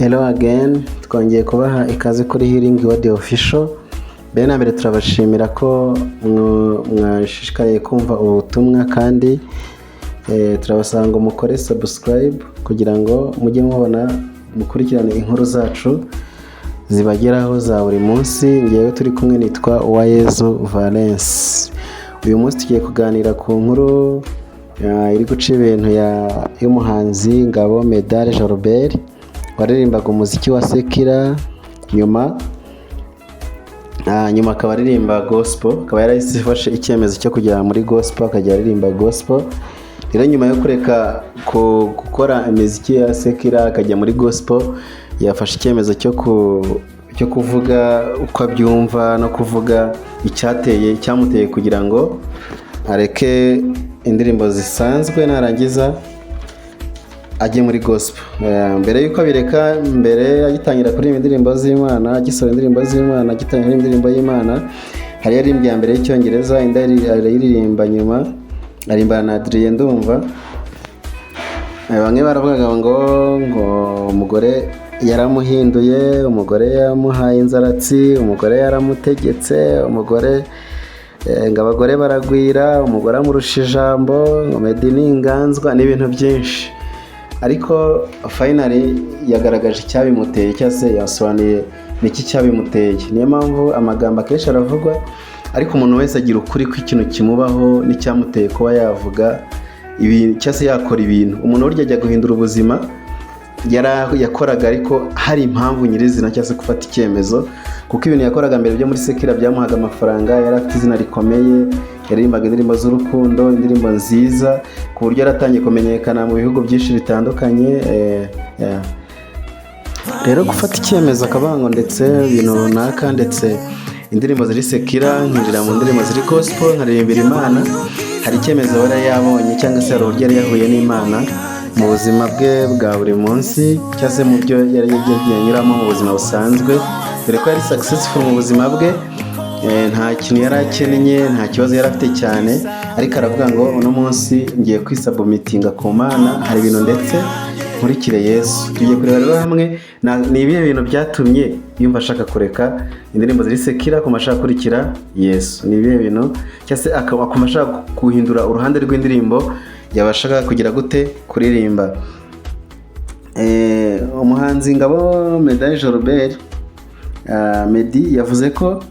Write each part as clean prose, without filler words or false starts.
Hello again, twongeye kubaha ikaze kuri Healing Word Official. Mbere na mbere turabashimira ko mwashishikaye kumva ubutumwa kandi turabasanga ngo mukore subscribe kugira ngo mujye mubona mukurikirane inkuru zacu zibageraho za buri munsi. Ngewe turi kumwe nitwa Uwayezu Valence. Uyu munsi tugiye kuganira ku nkuru iri guca ibintu y'umuhanzi Ngabo Medard Jalbert waririmbaga umuziki wa Sekira, nyuma akaba aririmba gospel, akaba yarafashe icyemezo cyo kujya muri gospel, akajya aririmba gospel. Rero nyuma yo kureka gukora imiziki ya Sekira akajya muri gospel, yafashe icyemezo cyo kuvuga uko abyumva no kuvuga icyamuteye kugira ngo areke indirimbo zisanzwe, narangiza ajye muri gospel. Mbere yuko abireka, mbere agitangira kuririmba indirimbo z'Imana, agisora indirimbo z'Imana, agitangira indirimbo y'Imana, hari yaririmbye ya mbere y'Icyongereza, indi arayiririmba nyuma arimbana na Adrien ndumva. Bamwe baravugaga ngo umugore yaramuhinduye, umugore yamuhaye inzaratsi, umugore yaramutegetse, umugore ngo abagore baragwira, umugore amurusha ijambo, ngo Meddy ni inganzwa n'ibintu byinshi. Ariko finally yagaragaje icyabimuteye, cyangwa se yasobanuye niki cyabimuteye. Niyo mpamvu amagambo akenshi aravugwa, ariko umuntu wese agira ukuri kw'ikintu kimubaho n'icyamuteye kuba yavuga ibi cyangwa se yakora ibintu. Umuntu burya ajya guhindura ubuzima yakoraga, ariko hari impamvu nyirizina cyangwa se gufata icyemezo, kuko ibintu yakoraga mbere byo muri Sekira byamuhaga amafaranga, yari afite izina rikomeye, yaririmbaga indirimbo z'urukundo, indirimbo nziza, ku buryo yaratangiye kumenyekana mu bihugu byinshi bitandukanye. Rero gufata icyemezo akavuga ngo ndetse ibintu runaka, ndetse indirimbo ziri Sekira nkinjira mu ndirimbo ziri gospel nkaririmbira Imana, hari icyemezo yari yabonye cyangwa se hari uburyo yari yahuye n'Imana mu buzima bwe bwa buri munsi, cyangwa se mu byo yari yagiye anyuramo mu buzima busanzwe. Dore ko yari successful mu buzima bwe, nta kintu yari akennye, nta kibazo yari afite cyane, ariko aravuga ngo uno munsi ngiye kwisabumitinga ku Mana, hari ibintu ndetse nkurikire Yesu. Tugiye kureba rero hamwe ni ibihe bintu byatumye yumva ashaka kureka indirimbo ziri Sekira akuma ashaka kurikira Yesu. Ni ibihe bintu cyangwa se akuma ashaka guhindura uruhande rw'indirimbo yabashaga kugira gute kuririmba. Umuhanzi Ngabo Medard Jalbert Meddy yavuze ko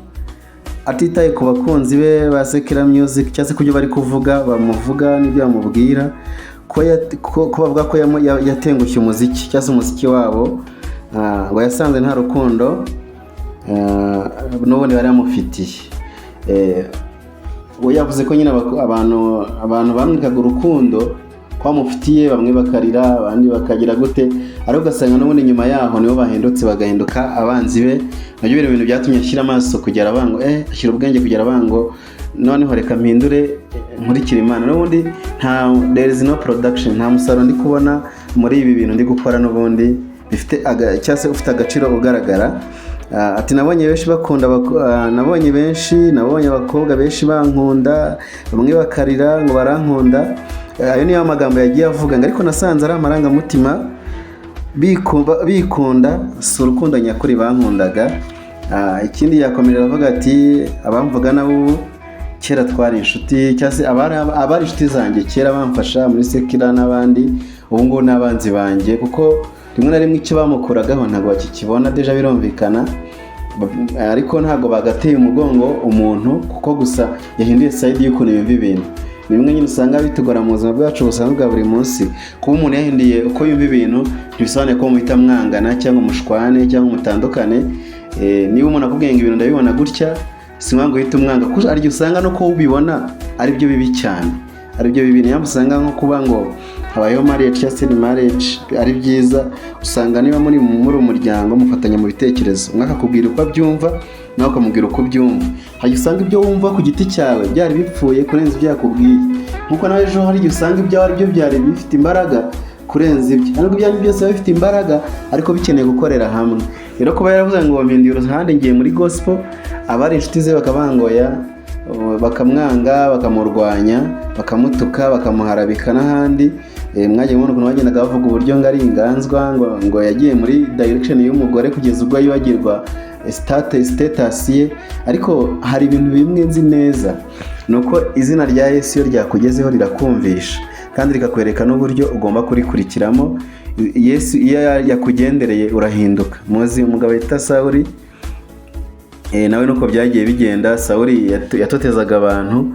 atitaye ku bakunzi be ba Sekira Music cyangwa se kubyo bari kuvuga, bamuvuga n'ibyo bamubwira, ko bavuga ko yatengushye umuziki cyangwa se umuziki wabo, ngo yasanze nta rukundo n'ubundi bari bamufitiye. we yavuze ko nyine abantu bamwikaga urukundo kwamufitiye, bamwe bakarira abandi bakagira gute, ariko ugasanga n'ubundi nyuma yaho nibo bahindutse bagahinduka abanzi be. Nabyo biri ibintu byatumye ashyira amaso kugera abango, ashyira ubwenge kugera abango, noneho reka mpindure nkurikira Imana. N'ubundi there is no production, nta musaruro ndi kubona muri ibi bintu ndi gukora, n'ubundi bifite cyangwa se ufite agaciro ugaragara. Ati nabonye benshi bakunda, nabonye abakobwa benshi bankunda, bamwe bakarira ngo barankunda. Ayo niyo magambo yagiye avuga, ariko nasanze ari amarangamutima, bikunda si urukundo nyakuri bankundaga. Ikindi yakomerera avuga ati abamvuga nabo kera twari inshuti, cyangwa se abari inshuti zanjye kera bamfasha muri Sekira n'abandi, ubu ngubu n'abanzi banjye, kuko rimwe na rimwe icyo bamukoragaho ntabwo bakikibona, deja birumvikana, ariko ntabwo bagateye umugongo umuntu kuko gusa yahinduye side y'ukuntu yumva ibintu. Ni bimwe nyine usanga bitugora mu buzima bwacu busanzwe bwa buri munsi. Kuba umuntu yahinduye uko yumva ibintu ntibisobanuye ko muhita mwangana cyangwa mushwane cyangwa mutandukane. Niba umuntu akubwiye ngo ibintu ndabibona gutya, si ngombwa uhita umwanga, kuko ariko usanga no ko ubibona ari byo bibi cyane, ari byo bibi. Niyo usanga nko kuba ngo habayeho marriage cyangwa se marriage ari byiza, usanga niba muri umuryango mufatanya mu bitekerezo, umwe akakubwira uko abyumva nawe ukamubwira uko ubyumva, hari usanga ibyo wumva ku giti cyawe byari bipfuye kurenza ibyo yakubwiye, nkuko nawe ejo hari usanga ibyo ari byo byari bifite imbaraga kurenza ibyo, ariko ibyanyu byose bifite imbaraga ariko bikeneye gukorera hamwe. Rero kuba yaravuze ngo bamindira uruhande ngiye muri gospel, abari inshuti ze bakabangoya, bakamwanga, bakamurwanya, bakamutuka, bakamuharabika n'ahandi, mwagiye mubona ukuntu bagendaga bavuga uburyo ngo ari inganzwa, ngo yagiye muri direction y'umugore kugeza ubwo yibagirwa status ye. Ariko hari ibintu bimwe nzi neza, ni uko izina rya Yesu iyo ryakugezeho rirakumvisha kandi rikakwereka n'uburyo ugomba kurikurikiramo. Yesu iyo yakugendereye urahinduka. Muzi umugabo wita Sawuli, nawe nuko byagiye bigenda. Sawuli yatotezaga abantu,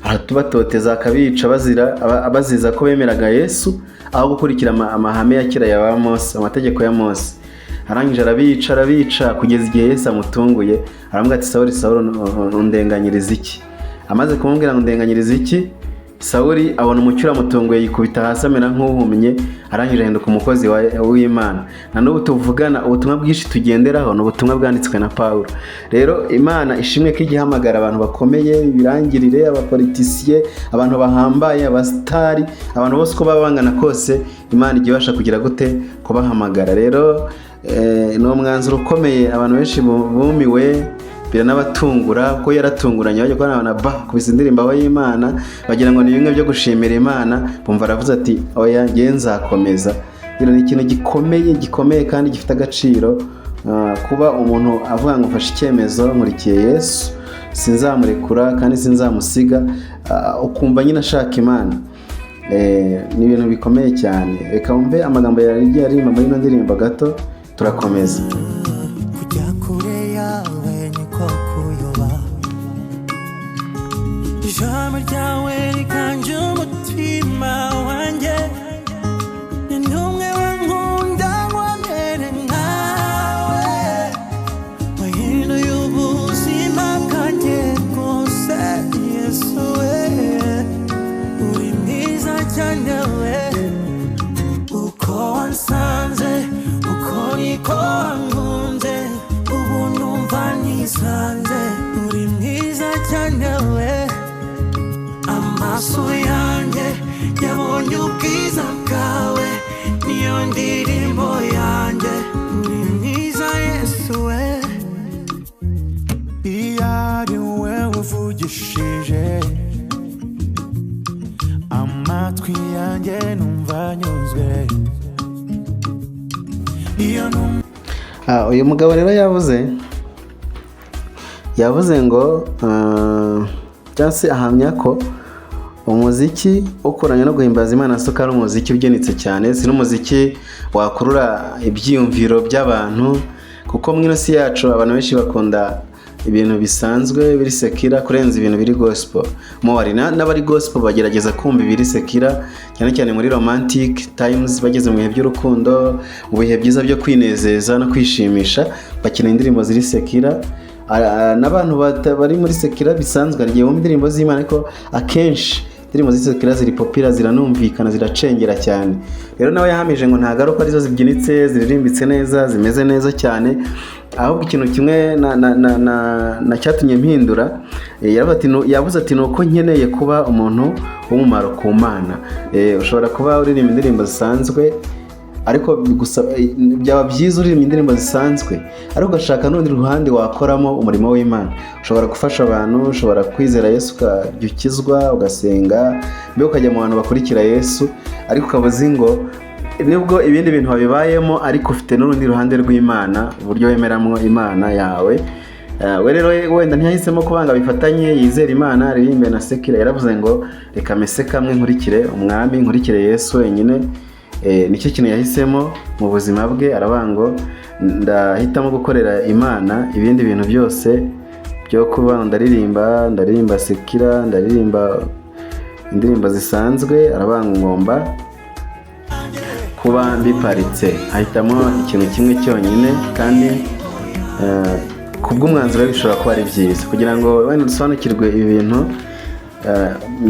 aratubatoteza akabica baziza ko bemeraga Yesu aho gukurikira amahame ya kera ya Mose, amategeko ya Mose. Arangije arabica kugeza igihe Yesu amutunguye. Aramubwira ati Sawuli, undenganyiriza iki? Amaze kumubwira ngo ndenganyiriza iki, Sawuli abona umucyo uramutunguye, yikubita hasi amera nk'uhumye. Arangije ahinduka umukozi w'Imana. Na n'ubu tuvugana ubutumwa bwinshi tugenderaho ni ubutumwa bwanditswe na Pawulo. Rero Imana ishimwe ko igihamagara abantu bakomeye, ibirangirire, abapolitisiye, abantu bahambaye, abasitari, abantu bose uko baba bangana kose, Imana ijya ibasha kugira gute kubahamagara. Rero ni umwanzuro ukomeye abantu benshi bumiwe, biranabatungura ko yaratunguranye. Bajya kubona kubisa indirimbo aho y'Imana bagira ngo ni bimwe byo gushimira Imana, bumva aravuze ati oya ngiye nzakomeza. Rero ni ikintu gikomeye kandi gifite agaciro, kuba umuntu avuga ngo mfashe icyemezo nkurikiye Yesu, sinzamurekura kandi sinzamusiga, ukumva nyine ashaka Imana. Ni ibintu bikomeye cyane. Reka wumve amagambo yari aririmba muri ino ndirimbo gato, turakomeza. Ijambo ryawe riganje umutima wanjye, ni numwe wankunda wamere nkawe, wahinduye ubuzima bwanjye bwose. Yesu we, uri mwiza cyane we, uko wansanze uko niko wankunze, ubu numva nisanze. Uri mwiza cyane we, amaso yanjye yabonye ubwiza bwawe, niyo ndirimbo yanjye. Uri mwiza Yesu we, iyo ari wowe uvugishije amatwi yanjye numva anyuzwe. Uyu mugabo rero yavuze ngo cyangwa se ahamya ko umuziki ukoranye no guhimbaza Imana suka ari umuziki ugenitse cyane, si n'umuziki wakurura ibyiyumviro by'abantu, kuko mu ino si yacu abantu benshi bakunda ibintu bisanzwe biri sekira kurenza ibintu biri gospel. Muwari n'abari gospel bagerageza kumva ibiri sekira, cyane cyane muri romantic times, bageze mu bihe by'urukundo, mu bihe byiza byo kwinezeza no kwishimisha, bakina indirimbo ziri sekira. N'abantu bari muri sekira bisanzwe agiye mu ndirimbo z'Imana, ariko akenshi indirimbo z'isekira ziri popular, ziranumvikana, ziracengera cyane. Rero nawe yahamije ngo ntagaruka arizo zibyinitse, ziririmbitse neza, zimeze neza cyane, ahubwo ikintu kimwe na cyatumye mpindura, yavuze ati nuko nkeneye kuba umuntu w'umumaro ku Mana. Ushobora kuba uririmba indirimbo zisanzwe, ariko byaba byiza uririmba indirimbo zisanzwe ariko ugashaka n'urundi ruhande wakoramo umurimo w'Imana. Ushobora gufasha abantu, ushobora kwizera Yesu ukajya ukizwa, ugasenga, mbere ukajya mu bantu bakurikira Yesu, ariko ukabuzi ngo nibwo ibindi bintu wabibayemo, ariko ufite n'urundi ruhande rw'Imana, uburyo wemeramo Imana yawe. We rero wenda ntiyahisemo kubanga bifatanye, yizera Imana, aririmbe na sekira. Yaravuze ngo reka mese kamwe nkurikire umwami, nkurikire Yesu wenyine. Nicyo kintu yahisemo mu buzima bwe. Aravuga ngo ndahitamo gukorera Imana, ibindi bintu byose byo kuba ndaririmba sekira, ndaririmba indirimbo zisanzwe, aravuga ngo ngomba kuba mbiparitse. Ahitamo ikintu kimwe cyonyine, kandi kubw'umwanzuro bishobora kuba ari byiza. Kugira ngo wenda dusobanukirwe ibi bintu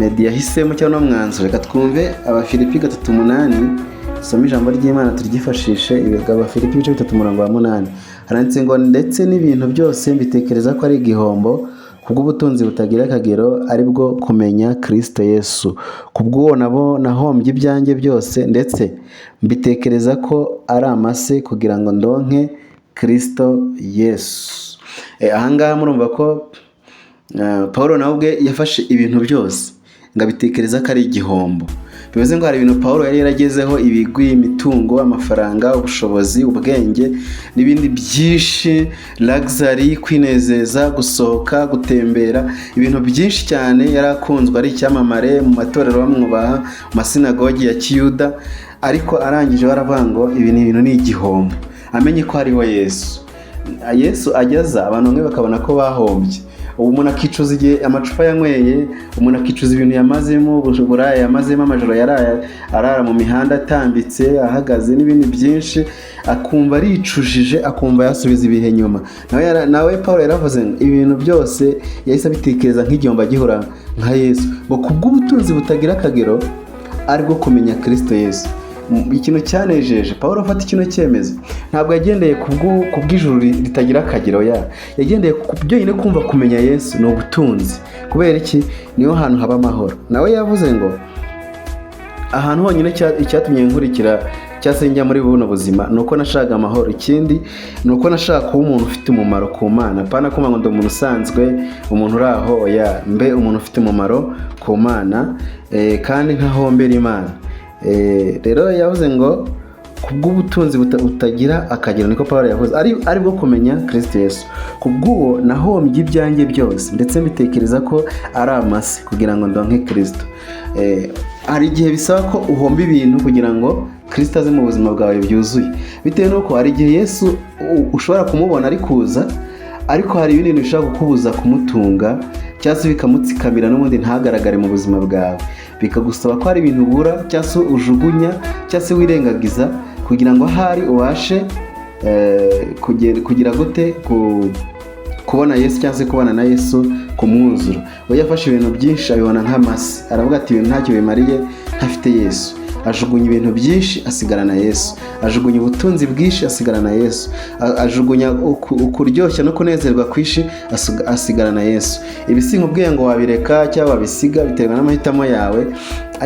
media yahisemo cyangwa n'umwanzuro, reka twumve Abafilipi 3:8. Soma ijambo ry'Imana turyifashishe. Abafilipi 3:8 haranditse ngo ndetse n'ibintu byose mbitekereza ko ari igihombo kubw'ubutunzi butagira akagero, aribwo kumenya Kristo Yesu. Kubw'uwo nahombye ibyanjye byose, ndetse mbitekereza ko ari amase kugira ngo ndonke Kristo Yesu. Ahangaha murumva ko Paulo nawe ubwe yafashe ibintu byose ngo abitekereza ko ari igihombo. bivuze ngo hari ibintu Pawulo yari yaragezeho, ibigwi, imitungo, amafaranga, ubushobozi, ubwenge n'ibindi byinshi, luxury, kwinezeza, gusohoka, gutembera, ibintu byinshi cyane. Yari akunzwe, ari icyamamare mu matorero bamwubaha, mu masinagogi ya Kiyuda, ariko arangije baravuga ngo ibi ni ibintu, ni igihombo. Amenye ko hariho Yesu ageza abantu bamwe bakabona ko bahombye. Ubu umuntu akicuza igihe amacupa yanyweye, umuntu akicuza ibintu yamazemo, uburaya yamazemo, amajoro arara mu mihanda atambitse, ahagaze n'ibindi byinshi, akumva aricujije, akumva yasubiza ibihe nyuma. Nawe Pawulo yaravuze ngo ibintu byose yahise abitekereza nk'igihombo agihura nka Yesu, ngo kubw'ubutunzi butagira akagero aribwo kumenya Kristo Yesu. Ikintu cyanejeje Pawulo afata ikintu cyemezo, ntabwo yagendeye ku bw'ijuru ritagira akagero, yagendeye ku byonyine kumva kumenya Yesu ni ubutunzi. Kubera iki? niho hantu haba amahoro. Nawe yavuze ngo ahantu honyine icyatumye nkurikira cyase njya muri buno buzima nuko nashaka amahoro, ikindi nuko nashaka kuba umuntu ufite umumaro ku Mana, pana kuma ngo ndi umuntu usanzwe, umuntu uraho, mbe umuntu ufite umumaro ku Mana, kandi ntahombera Imana. Rero yavuze ngo kubw'ubutunzi butagira akagero, niko Pawulo yavuze, ari bwo kumenya Kristo Yesu. Kubw'uwo nahombye ibyanjye byose, ndetse mbitekereza ko ari amase kugira ngo ndonke Kristo. Hari igihe bisaba ko uhomba ibintu kugira ngo Kristo aze mu buzima bwawe byuzuye, bitewe nuko hari igihe Yesu ushobora kumubona ari kuza, ariko hari ibindi bintu bishobora kukubuza kumutunga, cyangwa se bikamutsikamira n'ubundi ntagaragare mu buzima bwawe, bikagusaba ko hari ibintu ubura, cyangwa se ujugunya, cyangwa se wirengagiza, kugira ngo ahari ubashe kugira gute kubona Yesu, cyangwa se kubana na Yesu ku mwuzuro. We yafashe ibintu byinshi abibona nk'amase, aravuga ati ibintu ntacyo bimariye ntafite Yesu. Ajugunya ibintu byinshi asigarana Yesu, ajugunya ubutunzi bwinshi asigarana Yesu, ajugunya ukuryoshya no kunezerwa kwishi asigarana Yesu. Ibi sinkubwiye ngo wabireka cyangwa wabisiga, biterwa n'amahitamo yawe.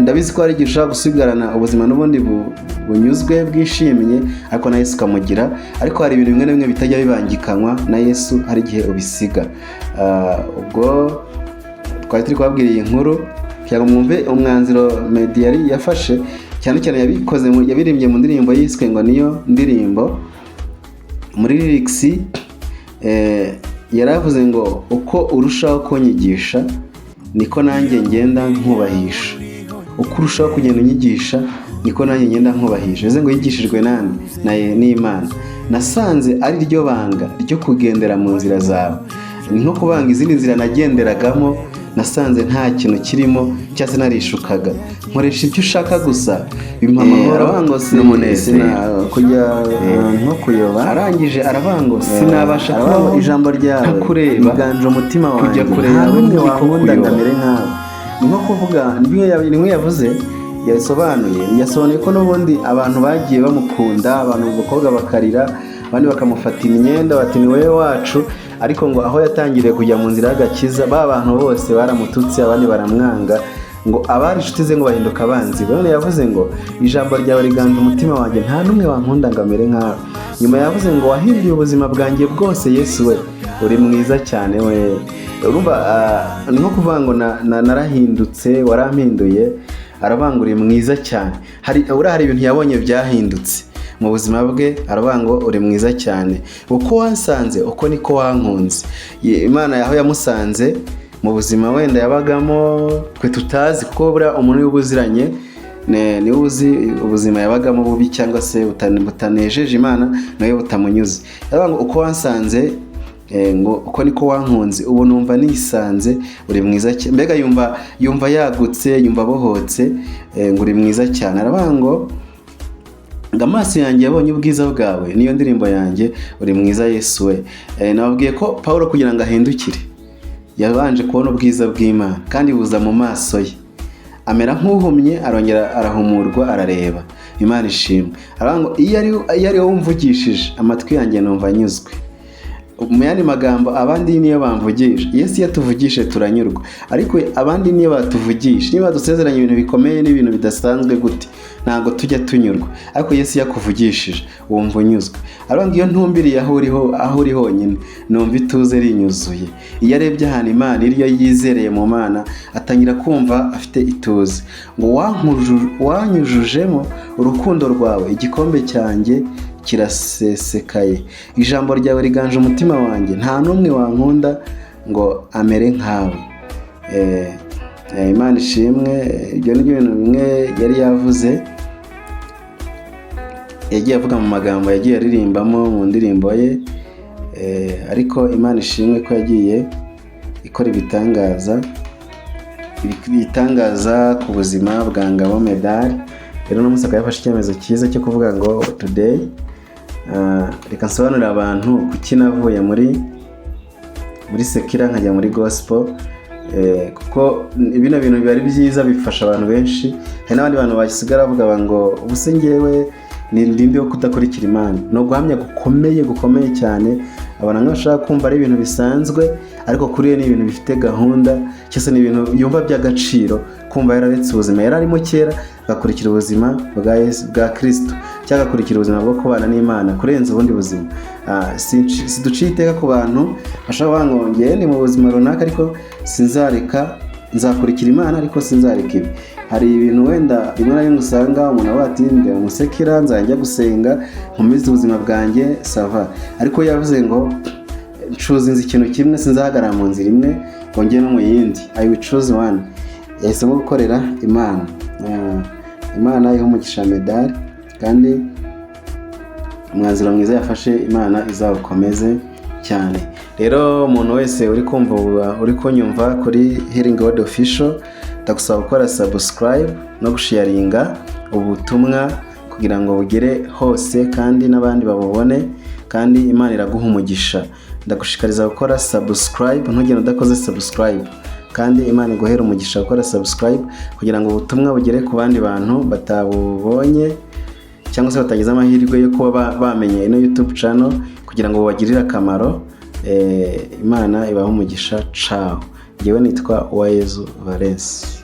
Ndabizi ko hari igihe ushobora gusigarana ubuzima n'ubundi bunyuzwe bwishimye, ariko na Yesu ukamugira. Ariko hari ibintu bimwe na bimwe bitajya bibangikanywa na Yesu, hari igihe ubisiga. Ubwo twari turi kubabwira iyi nkuru kugira ngo mwumve umwanzuro Meddy yafashe, cyane cyane yabirimbye mu ndirimbo yiswe ngo Niyo Ndirimbo. Muri lyrics yaravuze ngo uko urushaho kunyigisha niko nanjye ngenda nkubahisha, uko urushaho kugenda unyigisha niko nanjye ngenda nkubahisha. Bivuze ngo yigishijwe n'Imana. Nasanze ari ryo banga ryo kugendera mu nzira zawe, ni nko kubanga izindi nzira nagenderagamo, nasanze nta kintu kirimo, cyase narishukaga, nkoresha ibyo ushaka gusa, bimpa amahoro n'umunezero, kujya nko kuyoba. Arangije aravango sinabasha kuba ijambo ryawe ntakureba, biganje umutima wanjye, kujya kure yawe ni wakunda ndamere nkawe. Ni nko kuvuga, nimwe yavuze, yasobanuye ko n'ubundi abantu bagiye bamukunda, abantu b'abakobwa bakarira, abandi bakamufata imyenda bati ni wowe wacu, ariko ngo aho yatangiriye kujya mu nzira y'agakiza, ba bantu bose baramututse, abandi baramwanga, ngo abari inshuti ze ngo bahinduka abanzi. None yavuze ngo ijambo ryawe riganje umutima wanjye, nta n'umwe wankunda ngo amere nkawe. Nyuma yavuze ngo wahinduye ubuzima bwanjye bwose, Yesu we uri mwiza cyane we. Urumva ni nko kuvuga ngo narahindutse, warampinduye. Aravuga uri mwiza cyane. Hari ibintu yabonye byahindutse mu buzima bwe, aravuga ngo uri mwiza cyane, uko wansanze uko niko wankunze. Imana aho yamusanze mu buzima wenda yabagamo twe tutazi, kuko buriya umuntu y'ubuziranye niwe uzi ubuzima yabagamo bubi, cyangwa se butanejeje Imana, nawe butamunyuze. Aravuga ngo uko wansanze ngo uko niko wankunze, ubu numva nisanze, uri mwiza cyane. Mbega yumva yagutse, yumva abohotse, ngo uri mwiza cyane. Aravuga ngo amaso yanjye yabonye ubwiza bwawe, niyo ndirimbo yanjye, uri mwiza Yesu we. Nababwiye ko Pawulo kugira ngo ahindukire yabanje kubona ubwiza bw'Imana, kandi buza mu maso ye, amera nk'uhumye, arongera arahumurwa, arareba. Imana ishimwe. Aravuga ngo iyo ari wowe umvugishije, amatwi yanjye numva anyuzwe. mu yandi magambo abandi niyo bamvugisha. Yesu iyo atuvugishe turanyurwa, ariko abandi niyo batuvugisha, niba badusezeranya ibintu bikomeye n'ibintu bidasanzwe gute, ntabwo tujya tunyurwa. Ariko Yesu yakuvugishije wumva unyuzwe. Ariko iyo ntumbiriye aho uri honyine numva ituze rinyuzuye. Iyo arebye ahantu Imana iriyo yizereye mu Mana atangira kumva afite ituze. Ngo wanyujujemo urukundo rwawe, igikombe cyanjye kirasesekaye. Ijambo ryawe riganje umutima wanjye, nta n'umwe wankunda ngo amere nkawe. Imana ishimwe. Ibyo ni ibintu bimwe yari yavuze, yagiye avuga mu magambo yagiye aririmbamo mu ndirimbo ye, ariko Imana ishimwe ko yagiye ikora ibitangaza ku buzima bwa Ngabo Medard. Rero no musaka yafashe icyemezo cyiza cyo kuvuga ngo today reka nsobanurire abantu kuki navuye muri sekira nkajya muri gospel, kuko bino bintu biba ari byiza, bifasha abantu benshi. Hari n'abandi bantu basigara bavuga ngo ubuse ngewe ni ndimbi yo kudakurikira Imana. No guhamya gukomeye cyane, abantu nk'abashaka kumva ari ibintu bisanzwe, ariko kuri we ni ibintu bifite gahunda, cyose ni ibintu yumva by'agaciro. Kumva yararetse ubuzima yari arimo kera agakurikira ubuzima bwa Kristo, cyangwa agakurikira ubuzima bwo kubana n'Imana kurenza ubundi buzima. Siduciye iteka ku bantu bashaka bangongeye ni mu buzima runaka, ariko nzakurikira Imana ariko sinzareka ibi. Hari ibintu wenda rimwe na rimwe usanga umuntu aba ati ndi umusekira nzajya gusenga nkomeze ubuzima bwanjye sava, ariko yavuze ngo ncuzinze ikintu kimwe, sinzahagarara mu nzira imwe ngo njye no mu yindi. I will choose one. Yahisemo gukorera Imana. Imana iha umugisha Medard, kandi umwanzuro mwiza yafashe Imana izawukomeze cyane. Rero umuntu wese uri kunyumva kuri Healing God Official, ndagusaba gukora subscribe no gusharinga ubutumwa kugira ngo bugere hose kandi n'abandi babubone, kandi Imana iraguha umugisha. Ndagushikariza gukora subscribe, ntugende udakoze subscribe, kandi Imana iguhera umugisha gukora subscribe kugira ngo ubutumwa bugere ku bandi bantu batabubonye cyangwa se batagize amahirwe yo kuba bamenye ino YouTube channel, kugira ngo bubagirire akamaro. Imana ibahe umugisha. Ciao. Ngewe nitwa Uwayezu Valens.